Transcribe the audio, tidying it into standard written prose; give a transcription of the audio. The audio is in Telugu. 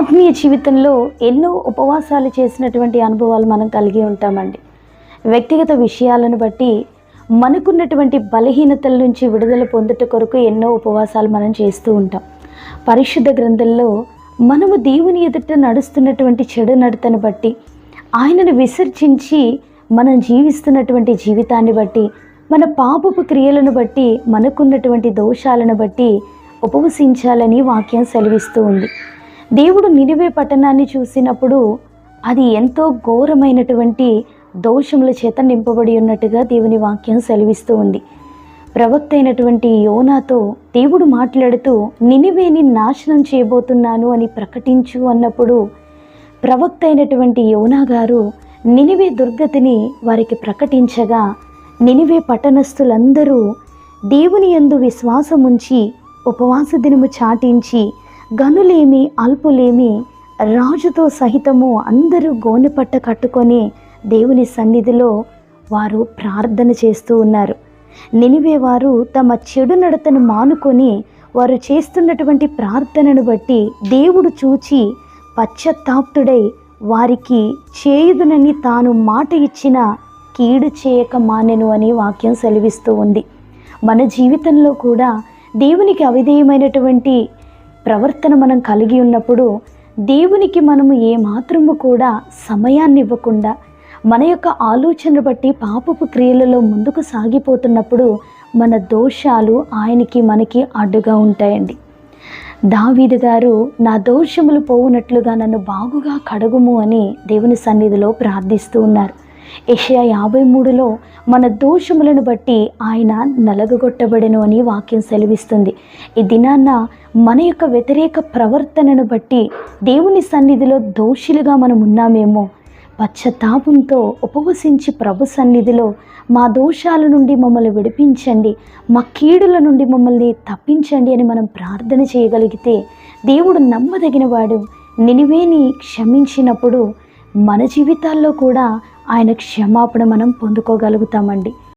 ఆత్మీయ జీవితంలో ఎన్నో ఉపవాసాలు చేసినటువంటి అనుభవాలు మనం కలిగి ఉంటామండి. వ్యక్తిగత విషయాలను బట్టి మనకున్నటువంటి బలహీనతల నుంచి విడుదల పొందుట కొరకు ఎన్నో ఉపవాసాలు మనం చేస్తూ ఉంటాం. పరిశుద్ధ గ్రంథంలో మనము దేవుని ఎదుట నడుస్తున్నటువంటి చెడు నడతను బట్టి, ఆయనను విసర్జించి మనం జీవిస్తున్నటువంటి జీవితాన్ని బట్టి, మన పాపపు క్రియలను బట్టి, మనకున్నటువంటి దోషాలను బట్టి ఉపవసించాలని వాక్యం సెలవిస్తూ ఉంది. దేవుడు నినివే పట్టణాన్ని చూసినప్పుడు అది ఎంతో ఘోరమైనటువంటి దోషముల చేత నింపబడి ఉన్నట్టుగా దేవుని వాక్యం సెలవిస్తూ ఉంది. ప్రవక్త అయినటువంటి యోనాతో దేవుడు మాట్లాడుతూ నినివేని నాశనం చేయబోతున్నాను అని ప్రకటించు అన్నప్పుడు, ప్రవక్త అయినటువంటి యోనా గారు నినివే దుర్గతిని వారికి ప్రకటించగా, నినివే పట్టణస్థులందరూ దేవుని యందు విశ్వాసం ఉంచి ఉపవాస దినము చాటించి, గనులేమి అల్పులేమి రాజుతో సహితము అందరూ గోనెపట్ట కట్టుకొని దేవుని సన్నిధిలో వారు ప్రార్థన చేస్తూ ఉన్నారు. నినివే వారు తమ చెడు నడతను మానుకొని వారు చేస్తున్నటువంటి ప్రార్థనను బట్టి దేవుడు చూచి పశ్చాత్తాప్తుడై వారికి చేయుదునని తాను మాట ఇచ్చిన కీడు చేయక మానెను అని వాక్యం సెలవిస్తూ ఉంది. మన జీవితంలో కూడా దేవునికి అవిధేయమైనటువంటి ప్రవర్తన మనం కలిగి ఉన్నప్పుడు, దేవునికి మనము ఏమాత్రము కూడా సమయాన్ని ఇవ్వకుండా మన యొక్క ఆలోచన బట్టి పాపపు క్రియలలో ముందుకు సాగిపోతున్నప్పుడు మన దోషాలు ఆయనకి మనకి అడ్డుగా ఉంటాయండి. దావీదు గారు నా దోషములు పోవునట్లుగా నన్ను బాగుగా కడుగుము అని దేవుని సన్నిధిలో ప్రార్థిస్తూ ఉన్నారు. యెషయా 53లో మన దోషములను బట్టి ఆయన నలగగొట్టబడెను అని వాక్యం సెలవిస్తుంది. ఈ దినాన్న మన యొక్క వ్యతిరేక ప్రవర్తనను బట్టి దేవుని సన్నిధిలో దోషులుగా మనం ఉన్నామేమో, పశ్చాత్తాపంతో ఉపవసించి ప్రభు సన్నిధిలో మా దోషాల నుండి మమ్మల్ని విడిపించండి, మా కీడుల నుండి మమ్మల్ని తప్పించండి అని మనం ప్రార్థన చేయగలిగితే, దేవుడు నమ్మదగిన వాడు. నినివేని క్షమించినప్పుడు మన జీవితాల్లో కూడా ఆయన క్షమాపణ మనం పొందుకోగలుగుతామండి.